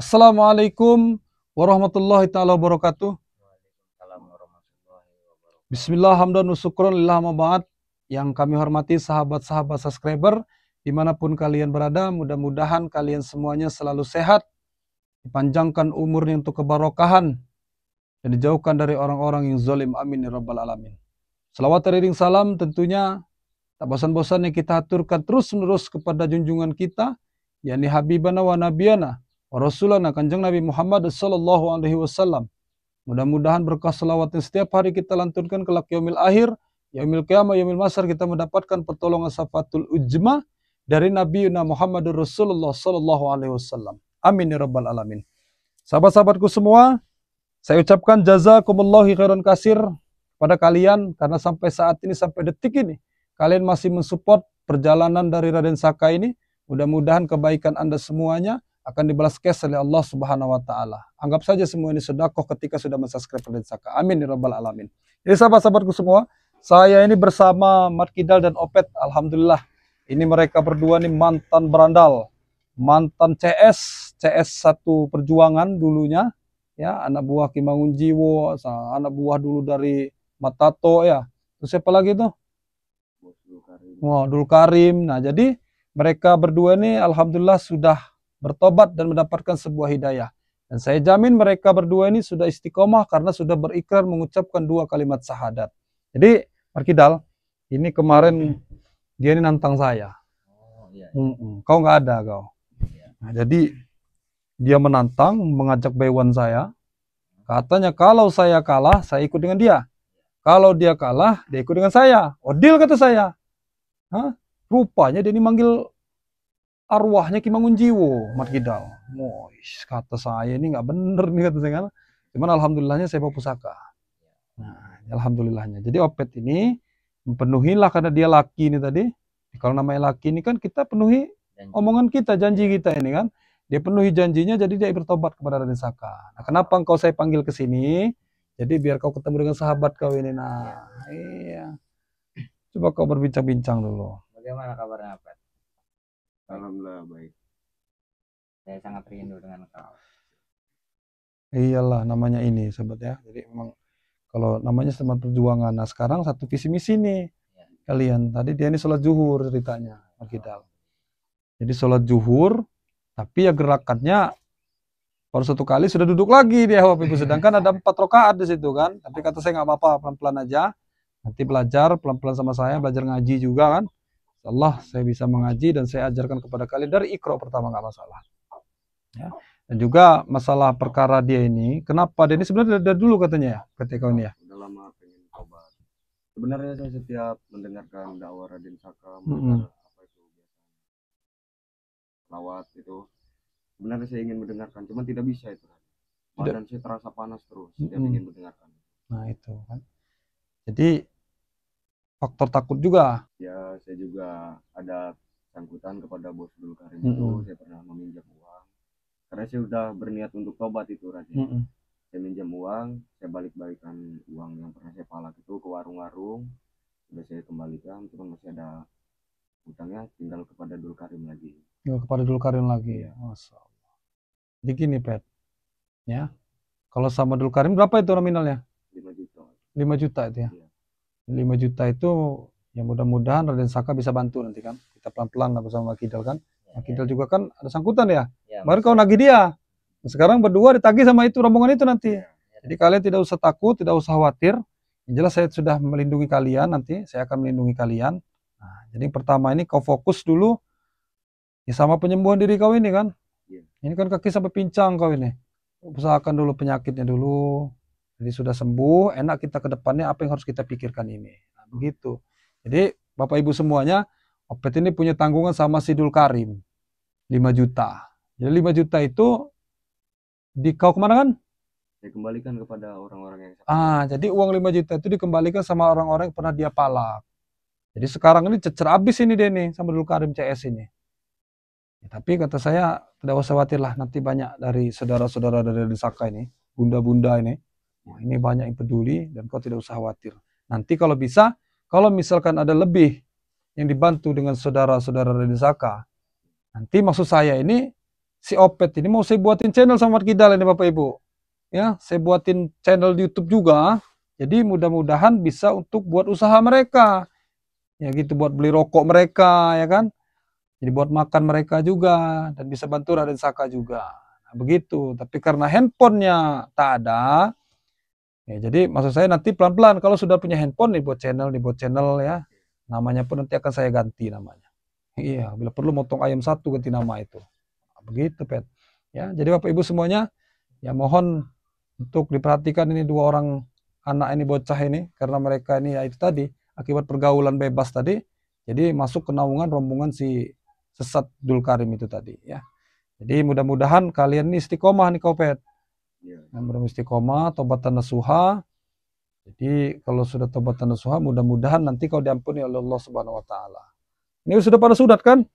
Assalamualaikum warahmatullahi taala wabarakatuh. Waalaikumsalam warahmatullahi wabarakatuh. Bismillah, hamdan wa syukron lillah ma ba'd. Yang kami hormati sahabat-sahabat subscriber dimanapun kalian berada, mudah-mudahan kalian semuanya selalu sehat, dipanjangkan umurnya untuk kebarokahan, dan dijauhkan dari orang-orang yang zalim. Amin ya rabbal alamin. Salawat ring salam tentunya tak bosan-bosannya kita aturkan terus-menerus kepada junjungan kita, yakni Habibana wa Nabiyana wa Rasulana Kanjeng Nabi Muhammad sallallahu alaihi wasallam. Mudah-mudahan berkah selawat yang setiap hari kita lantunkan kelak yaumil akhir, yaumil qiyamah, yaumil masar, kita mendapatkan pertolongan syafatul ujma dari Nabi Muhammadur Rasulullah sallallahu alaihi wasallam. Amin ya rabbal alamin. Sahabat-sahabatku semua, saya ucapkan jazakumullahu khairan kasir pada kalian karena sampai saat ini, sampai detik ini, kalian masih mensupport perjalanan dari Raden Saka ini. Mudah-mudahan kebaikan Anda semuanya akan dibalas cash oleh Allah Subhanahu wa taala. Anggap saja semua ini sedekah ketika sudah mensubscribe Raden Saka. Amin ya rabbal alamin. Jadi sahabat-sahabatku semua, saya ini bersama Mat Kidal dan Opet. Alhamdulillah, ini mereka berdua nih mantan berandal, mantan CS 1 Perjuangan dulunya, ya, anak buah Ki Mangunjiwo, anak buah dulu dari Matato, ya. Terus siapa lagi tuh? Wah, Dul Karim. Nah, jadi mereka berdua ini alhamdulillah sudah bertobat dan mendapatkan sebuah hidayah. Dan saya jamin mereka berdua ini sudah istiqomah karena sudah berikrar mengucapkan 2 kalimat syahadat. Jadi, Markidal, ini kemarin dia ini nantang saya. Oh, iya. Kau nggak ada kau. Iya. Nah, jadi dia menantang, mengajak baywan saya. Katanya kalau saya kalah, saya ikut dengan dia. Kalau dia kalah, dia ikut dengan saya. Oh, deal kata saya. Hah? Rupanya dia ini manggil arwahnya Ki Mangunjiwo, Mat Kidal. Oh, kata saya ini nggak bener nih, kata saya kan. Cuman alhamdulillahnya saya bawa pusaka. Nah, alhamdulillahnya. Jadi Opet ini memenuhilah karena dia laki ini tadi. Kalau namanya laki ini kan kita penuhi omongan kita, janji kita ini kan. Dia penuhi janjinya, jadi dia bertobat kepada Raden Saka. Nah, kenapa engkau saya panggil ke sini? Jadi biar kau ketemu dengan sahabat kau ini. Nah, iya. Coba kau berbincang-bincang dulu. Bagaimana kabarnya, Pak? Alhamdulillah baik. Saya sangat rindu dengan kau. Iyalah, namanya ini, sahabat ya. Jadi memang kalau namanya teman perjuangan. Nah, sekarang satu visi misi nih. Ya. Kalian tadi dia ini sholat zuhur ceritanya, Mat Kidal. Jadi sholat zuhur, tapi ya gerakannya baru 1 kali sudah duduk lagi dia Bapak Ibu. Sedangkan ada 4 rakaat di situ kan. Tapi kata saya nggak apa-apa, pelan-pelan aja. Nanti belajar pelan-pelan sama saya, belajar ngaji juga kan. Allah, saya bisa mengaji dan saya ajarkan kepada kalian dari Iqra pertama, nggak masalah. Ya. Dan juga masalah perkara dia ini, kenapa dia ini sebenarnya dari dulu katanya ya, ketika ini ya. Udah lama pengen tobat. Sebenarnya saya setiap mendengarkan dakwah Raden Saka, mendengar apa itu lawat itu, sebenarnya saya ingin mendengarkan, cuman tidak bisa itu. Badan saya terasa panas terus, setiap ingin mendengarkan. Nah itu kan. Jadi faktor takut juga. Ya, saya juga ada sangkutan kepada bos Dul Karim itu, saya pernah meminjam uang. Karena saya sudah berniat untuk tobat itu, Raden. Saya minjam uang, saya balik-balikan uang yang pernah saya palak itu ke warung-warung. Sudah saya kembalikan, cuman masih ada hutangnya, tinggal kepada Dul Karim lagi. Kepada Dul Karim lagi ya. Masya Allah. Jadi gini, Pet. Ya. Kalau sama Dul Karim berapa itu nominalnya? 5 juta. 5 juta itu ya. Iya. 5 juta itu ya mudah-mudahan Raden Saka bisa bantu nanti kan. Kita pelan-pelan lah bersama Mak Kidal kan. Mak Kidal juga kan ada sangkutan ya. Baru kau nagih dia. Sekarang berdua ditagih sama itu rombongan itu nanti. Jadi kalian tidak usah takut, tidak usah khawatir. Yang jelas saya sudah melindungi kalian, nanti saya akan melindungi kalian. Nah, jadi pertama ini kau fokus dulu ya sama penyembuhan diri kau ini kan. Ini kan kaki sampai pincang kau ini. Usahakan dulu penyakitnya dulu. Jadi sudah sembuh, enak kita ke depannya apa yang harus kita pikirkan ini. Nah, begitu. Jadi Bapak Ibu semuanya, Opet ini punya tanggungan sama si Dul Karim. 5 juta. Jadi 5 juta itu kau kemana kan? Saya kembalikan kepada orang-orang yang Jadi uang 5 juta itu dikembalikan sama orang-orang yang pernah dia palak. Jadi sekarang ini cecer habis ini dia nih sama Dul Karim CS ini. Ya, tapi kata saya tidak usah khawatir lah, nanti banyak dari saudara-saudara dari Saka ini, bunda-bunda ini. Nah, ini banyak yang peduli dan kau tidak usah khawatir. Nanti kalau bisa, kalau misalkan ada lebih yang dibantu dengan saudara-saudara dari Saka, nanti maksud saya ini si Opet ini mau saya buatin channel sama Mat Kidal ini Bapak Ibu. Ya, saya buatin channel di YouTube juga. Jadi mudah-mudahan bisa untuk buat usaha mereka. Ya gitu, buat beli rokok mereka, ya kan. Jadi buat makan mereka juga, dan bisa bantu Raden Saka juga. Nah, begitu. Tapi karena handphonenya tak ada, ya jadi maksud saya nanti pelan-pelan kalau sudah punya handphone nih buat channel ya. Namanya pun nanti akan saya ganti namanya. Iya, bila perlu motong ayam satu ganti nama itu. Nah, begitu, Pet. Ya, jadi Bapak Ibu semuanya, ya mohon untuk diperhatikan ini dua orang anak ini bocah ini, karena mereka ini ya itu tadi akibat pergaulan bebas tadi, jadi masuk ke naungan rombongan si sesat Dul Karim itu tadi ya. Jadi mudah-mudahan kalian ini istiqomah nih Kopet. Yang beristiqomah, tobatan nasuha. Jadi kalau sudah tobatan nasuha, mudah-mudahan nanti kau diampuni oleh Allah Subhanahu Wa Taala. Ini sudah pada sunat kan?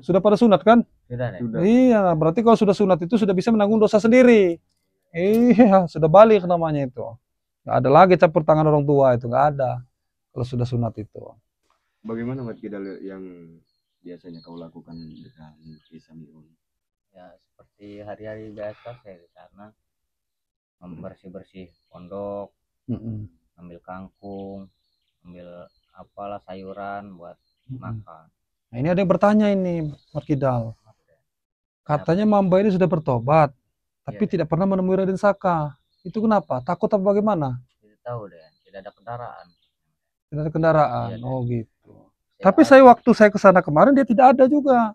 Sudah pada sunat kan? Sudah, Sudah. Iya, berarti kalau sudah sunat itu sudah bisa menanggung dosa sendiri. Iya, sudah balik namanya itu. Nggak ada lagi campur tangan orang tua itu, nggak ada. Kalau sudah sunat itu. Bagaimana Mat Kidal yang biasanya kau lakukan dengan Isamiun? ya seperti hari-hari biasa saya di sana membersih-bersih pondok, ambil kangkung, ambil apalah sayuran buat makan. Nah, ini ada yang bertanya ini, Mat Kidal. Katanya Mamba ini sudah bertobat, tapi Iya. tidak pernah menemui Raden Saka. Itu kenapa? Takut apa bagaimana? Tidak tahu deh, tidak ada kendaraan. Tidak ada kendaraan. Iya, Oh gitu. Saya Tapi saya waktu saya ke sana kemarin dia tidak ada juga.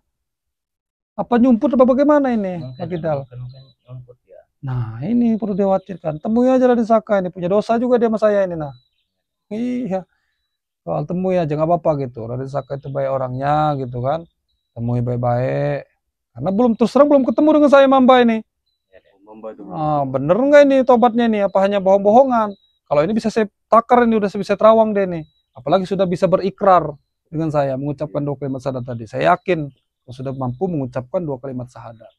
Apa nyumput apa bagaimana ini, Mat Kidal? mungkin rumput ya. Nah, ini perlu dikhawatirkan. Temui aja Raden Saka ini, punya dosa juga dia sama saya ini nah. Iya. Soal temui aja nggak apa-apa gitu. Raden Saka itu baik orangnya gitu kan. Temui baik-baik. Karena belum terus terang belum ketemu dengan saya Mamba ini. Mamba itu Bener nggak ini tobatnya nih? Apa hanya bohong-bohongan? Kalau ini bisa saya takar ini udah bisa terawang deh nih. Apalagi sudah bisa berikrar dengan saya mengucapkan 2 kalimat syahadat tadi. Saya yakin sudah mampu mengucapkan 2 kalimat syahadat.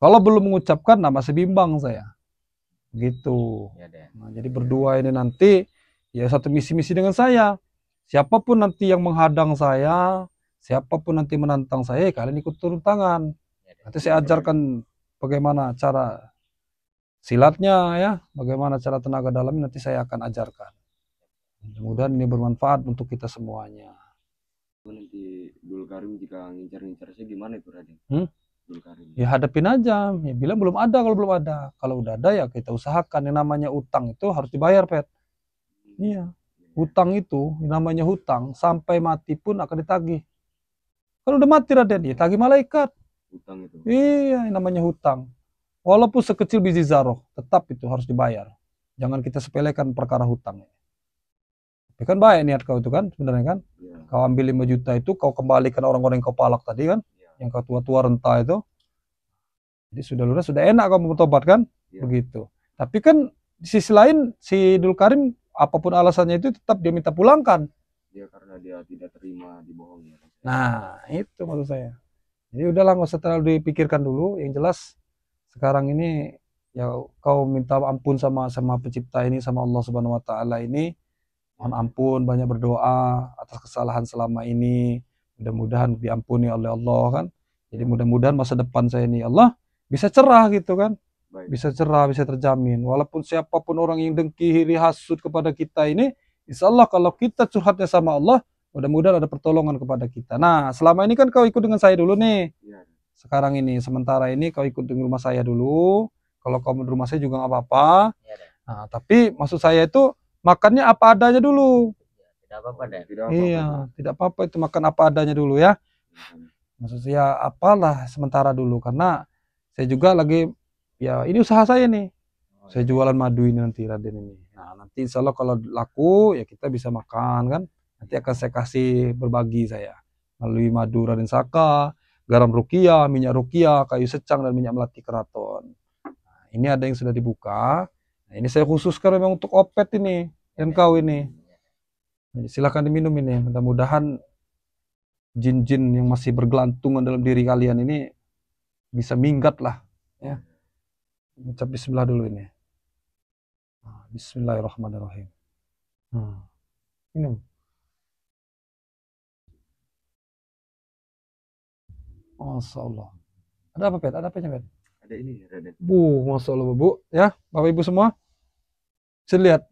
Kalau belum mengucapkan, nah masih bimbang saya. Gitu. Iya deh. Nah, jadi berdua ini nanti ya satu misi-misi dengan saya. Siapapun nanti yang menghadang saya, siapapun nanti menantang saya, kalian ikut turun tangan. Iya deh. Nanti saya ajarkan bagaimana cara silatnya ya, bagaimana cara tenaga dalam nanti saya akan ajarkan. Mudah-mudahan ini bermanfaat untuk kita semuanya. nanti Dul Karim jika ngincar-ngincar saya gimana itu Raden? Dul Karim. Ya hadapin aja, ya bilang belum ada kalau belum ada. Kalau udah ada ya kita usahakan. Yang namanya utang itu harus dibayar, Pet. Iya. Hutang itu namanya hutang, sampai mati pun akan ditagih. Kalau udah mati Raden, ya tagih malaikat. Utang itu. Iya, yang namanya hutang. Walaupun sekecil biji zarah, tetap itu harus dibayar. Jangan kita sepelekan perkara hutang. Tapi kan baik niat kau itu kan, sebenarnya kan. Ya. Kau ambil 5 juta itu, kau kembalikan orang-orang yang kau palak tadi kan. Yang kau tua-tua renta itu. Jadi sudah enak kamu bertobat kan. Ya. Begitu. Tapi kan di sisi lain, si Dul Karim, apapun alasannya itu tetap dia minta pulangkan. Ya karena dia tidak terima dibohongi. Nah, itu maksud saya. Jadi udahlah nggak usah terlalu dipikirkan dulu. Yang jelas sekarang ini ya kau minta ampun sama pencipta ini, sama Allah Subhanahu Wa Taala ini. Mohon ampun, banyak berdoa atas kesalahan selama ini. Mudah-mudahan diampuni oleh Allah kan. Jadi mudah-mudahan masa depan saya ini Allah bisa cerah gitu kan. Baik. Bisa cerah, bisa terjamin. Walaupun siapapun orang yang dengki, iri, hasut kepada kita ini, insya Allah kalau kita curhatnya sama Allah, mudah-mudahan ada pertolongan kepada kita. Nah, selama ini kan kau ikut dengan saya dulu nih. Ya. Sekarang ini, sementara ini kau ikut di rumah saya dulu. Kalau kamu di rumah saya juga nggak apa-apa. Iya deh. Nah, tapi maksud saya itu makannya apa adanya dulu. Tidak apa-apa deh. Tidak apa-apa. Iya, tidak apa-apa itu makan apa adanya dulu ya. Maksud saya apalah sementara dulu, karena saya juga lagi ya ini usaha saya nih. Saya jualan madu ini nanti Raden ini. Nah, nanti insya Allah kalau laku ya kita bisa makan kan. Nanti akan saya kasih berbagi saya melalui madu Raden Saka, garam rukia, minyak rukia, kayu secang dan minyak melati keraton. Nah, ini ada yang sudah dibuka. Nah, ini saya khususkan memang untuk Opet ini dan kau ini. Jadi silakan diminum ini. Mudah-mudahan jin-jin yang masih bergelantungan dalam diri kalian ini bisa minggat lah. Ya. Ucap bismillah dulu ini. Bismillahirrahmanirrahim. Minum. Masya Allah. Ada apa, Pet? Ada apanya, Pet? Ada ini Raden. Masya Allah, Bu. Ya, Bapak Ibu semua. Bisa lihat.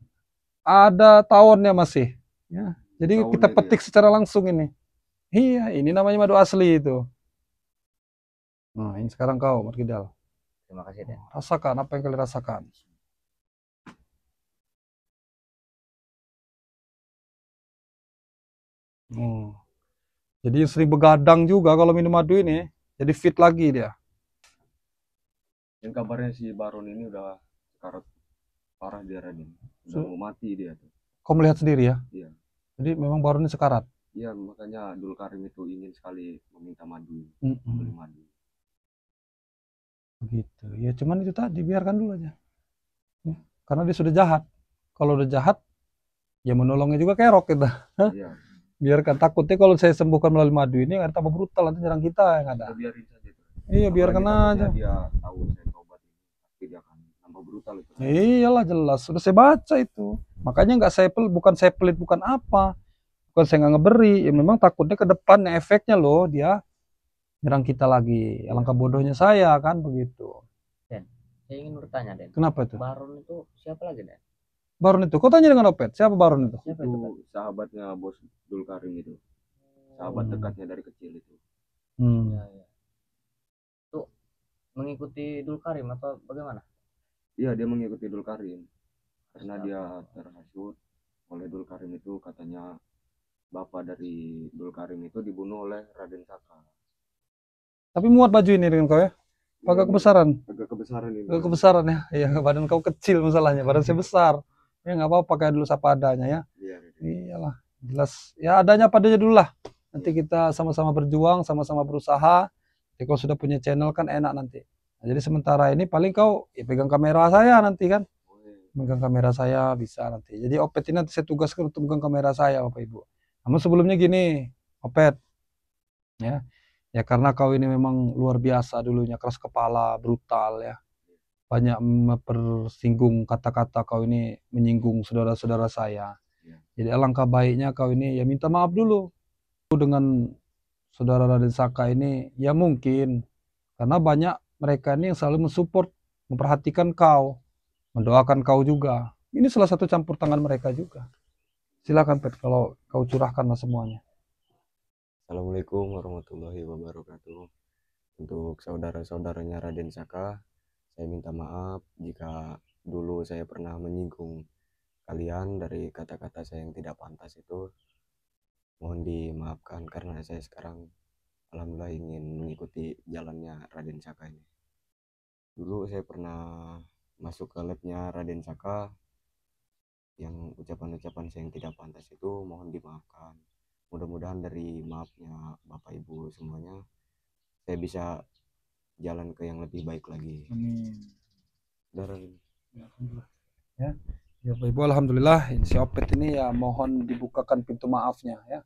Ada tawonnya masih. Ya. Jadi Tawonnya kita dia. petik secara langsung ini. Iya, ini namanya madu asli itu. Nah, ini sekarang kau, Markidal. Terima kasih, Den. Rasakan apa yang kalian rasakan. Jadi sering begadang juga kalau minum madu ini. Jadi fit lagi dia. Yang kabarnya si Baron ini udah sekarat parah dia Raden. Udah mau mati dia tuh. Kau melihat sendiri ya? Iya. Jadi memang Baron ini sekarat. Iya, makanya Dul Karim itu ingin sekali meminta madu, Mm-mm. beli madu. Begitu. Ya cuman itu tadi, biarkan dulu aja. Ya, karena dia sudah jahat. Kalau udah jahat, ya menolongnya juga kerok kita. Iya. Biarkan, takutnya kalau saya sembuhkan melalui madu ini akan tambah brutal nanti nyerang kita yang ada. Kita biarin saja itu. Iya, biarkan aja. Dia tahu saya tobat ini, pasti dia akan nambah brutal itu. Iyalah jelas, sudah saya baca itu. Makanya nggak saya bukan saya pelit, bukan apa. Bukan saya nggak ngeberi, ya memang takutnya ke depannya efeknya loh dia nyerang kita lagi. Alangkah bodohnya saya kan begitu. Den, saya ingin bertanya, Den. Kenapa itu? Baron itu siapa lagi, Den? Baron itu, kau tanya dengan Opet, siapa Baron itu? Siapa itu, Den? Itu sahabatnya bos Dul Karim itu. Sahabat dekatnya dari kecil itu. Ya, ya. Itu mengikuti Dul Karim atau bagaimana? Iya, dia mengikuti Dul Karim. Karena dia terhasut oleh Dul Karim itu, katanya bapak dari Dul Karim itu dibunuh oleh Raden Saka. Tapi muat baju ini dengan kau ya? Agak kebesaran? Agak kebesaran ini. Agak kebesaran ya? Iya, badan kau kecil masalahnya, badan saya besar. Ya nggak apa-apa, pakai dulu seadanya ya. Iya. Iyalah, jelas. Ya adanya padanya dulu lah. Nanti kita sama-sama berjuang, sama-sama berusaha. Jadi kalau sudah punya channel kan enak nanti. Nah, jadi sementara ini paling kau ya, pegang kamera saya nanti kan. Pegang kamera saya bisa nanti. Jadi Opet ini nanti saya tugaskan untuk pegang kamera saya Bapak Ibu. Namun sebelumnya gini, Opet. Ya karena kau ini memang luar biasa dulunya, keras kepala, brutal ya. Banyak mempersinggung kata-kata kau ini menyinggung saudara-saudara saya. Jadi alangkah baiknya kau ini ya minta maaf dulu dengan saudara Raden Saka ini. Ya mungkin karena banyak mereka ini yang selalu mensupport, memperhatikan kau, mendoakan kau juga. Ini salah satu campur tangan mereka juga. Silakan Pet, kalau kau curahkanlah semuanya. Assalamualaikum warahmatullahi wabarakatuh. Untuk saudara-saudaranya Raden Saka, saya minta maaf jika dulu saya pernah menyinggung kalian dari kata-kata saya yang tidak pantas itu. Mohon dimaafkan karena saya sekarang alhamdulillah ingin mengikuti jalannya Raden Saka ini. Dulu saya pernah masuk ke labnya Raden Saka, yang ucapan-ucapan saya yang tidak pantas itu mohon dimaafkan. Mudah-mudahan dari maafnya Bapak Ibu semuanya, saya bisa jalan ke yang lebih baik lagi. Amin. Ya, ya Bapak Ibu, alhamdulillah si Opet ini ya mohon dibukakan pintu maafnya ya.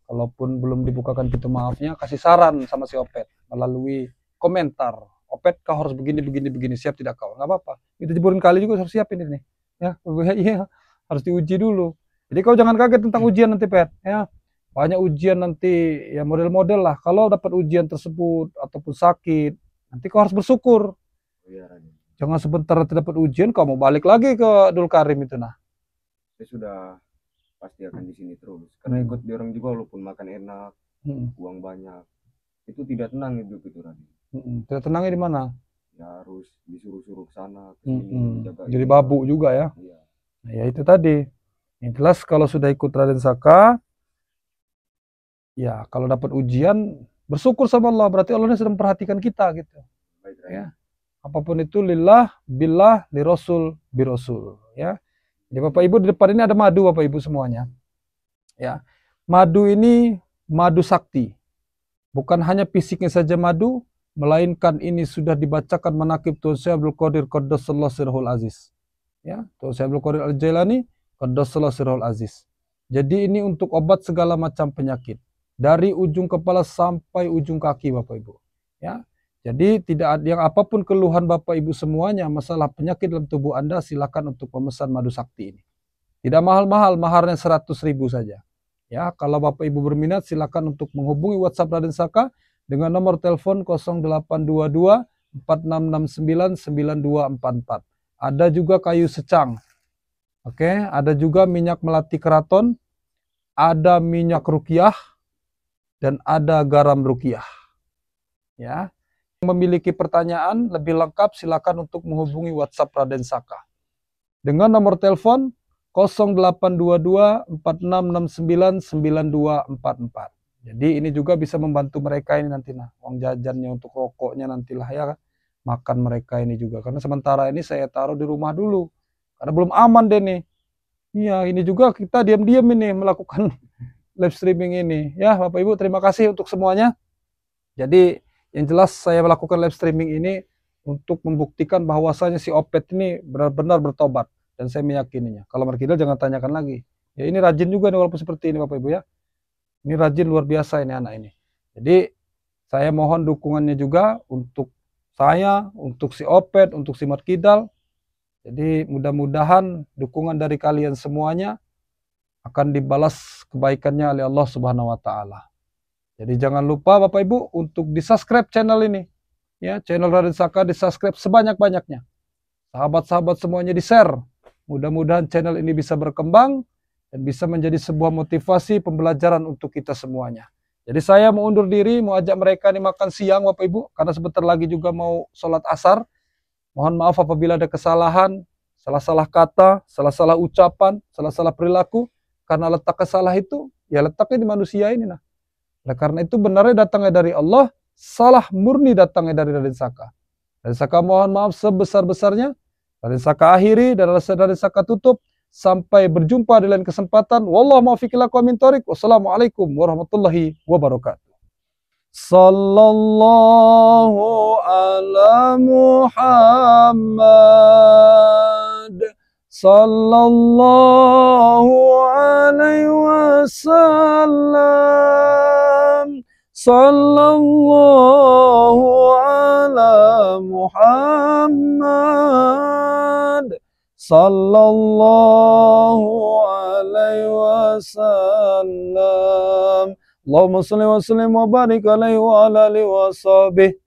Kalaupun belum dibukakan pintu maafnya, kasih saran sama si Opet melalui komentar. Opet kau harus begini, siap tidak kau? Nggak apa-apa. Itu jeburin kali juga harus siapin ini. Ya, iya harus diuji dulu. Jadi kau jangan kaget tentang ujian nanti Pet. Ya, banyak ujian nanti ya model-model lah. Kalau dapat ujian tersebut ataupun sakit, nanti kau harus bersyukur. Jangan sebentar tidak dapat ujian kau mau balik lagi ke Dul Karim itu nah. Saya sudah pasti akan di sini terus. Karena ikut di orang juga walaupun makan enak, uang banyak, itu tidak tenang hidup itu Raden. Tidak tenangnya di mana? Ya harus disuruh-suruh ke sana, ke sini, jadi babu juga ya. Iya. Nah, ya itu tadi. Yang jelas kalau sudah ikut Raden Saka, ya kalau dapat ujian bersyukur sama Allah, berarti Allah sedang memperhatikan kita gitu. Baik, ya. Apapun itu lillah, billah, li rasul, bi rasul ya. Jadi Bapak Ibu di depan ini ada madu Bapak Ibu semuanya. Ya. Madu ini madu sakti. Bukan hanya fisiknya saja madu, melainkan ini sudah dibacakan manaqib Tuan Syekh Abdul Qadir Qaddasallahu sirrul aziz. Ya, Tuan Syekh Abdul Qadir Al-Jailani Qaddasallahu sirrul aziz. Jadi ini untuk obat segala macam penyakit. Dari ujung kepala sampai ujung kaki Bapak Ibu. Ya. Jadi tidak ada yang apapun keluhan Bapak Ibu semuanya masalah penyakit dalam tubuh Anda, silakan untuk memesan madu sakti ini. Tidak mahal-mahal, maharnya 100.000 saja. Ya, kalau Bapak Ibu berminat silakan untuk menghubungi WhatsApp Raden Saka dengan nomor telepon 0822 4669 9244. Ada juga kayu secang. Oke, ada juga minyak melati keraton, ada minyak ruqyah, dan ada garam ruqyah. Ya. Yang memiliki pertanyaan lebih lengkap silakan untuk menghubungi WhatsApp Raden Saka dengan nomor telepon 0822 4669 9244. Jadi ini juga bisa membantu mereka ini nanti uang jajannya untuk rokoknya nantilah ya, makan mereka ini juga. Karena sementara ini saya taruh di rumah dulu karena belum aman deh nih. Iya, ini juga kita diam-diam ini melakukan live streaming ini. Ya, Bapak Ibu, terima kasih untuk semuanya. Jadi yang jelas saya melakukan live streaming ini untuk membuktikan bahwasanya si Opet ini benar-benar bertobat, dan saya meyakininya. Kalau Markidal jangan tanyakan lagi. Ya ini rajin juga nih walaupun seperti ini Bapak Ibu ya. Ini rajin luar biasa ini anak ini. Jadi saya mohon dukungannya juga untuk saya, untuk si Opet, untuk si Markidal. Jadi mudah-mudahan dukungan dari kalian semuanya akan dibalas kebaikannya oleh Allah Subhanahu wa taala. Jadi jangan lupa Bapak Ibu untuk di-subscribe channel ini. Ya, channel Raden Saka di-subscribe sebanyak-banyaknya. Sahabat-sahabat semuanya di-share. Mudah-mudahan channel ini bisa berkembang dan bisa menjadi sebuah motivasi pembelajaran untuk kita semuanya. Jadi saya mau undur diri, mau ajak mereka nih makan siang Bapak Ibu, karena sebentar lagi juga mau sholat asar. Mohon maaf apabila ada kesalahan, salah-salah kata, salah-salah ucapan, salah-salah perilaku. Karena letak kesalah itu, ya letaknya di manusia ini nah. Oleh karena itu benarnya datangnya dari Allah, salah murni datangnya dari Raden Saka. Raden Saka mohon maaf sebesar-besarnya. Raden Saka akhiri dan Raden Saka tutup. Sampai berjumpa di lain kesempatan. Wallahu muwaffiq ila aqwamit thoriq. Wassalamualaikum warahmatullahi wabarakatuh. Sallallahu ala Muhammad. Sallallahu alaihi wasallam. Sallallahu ala Muhammad. Sallallahu alaihi wasallam. Allahumma salli wa sallim wa barik alaihi wa ala alihi wa sahbihi.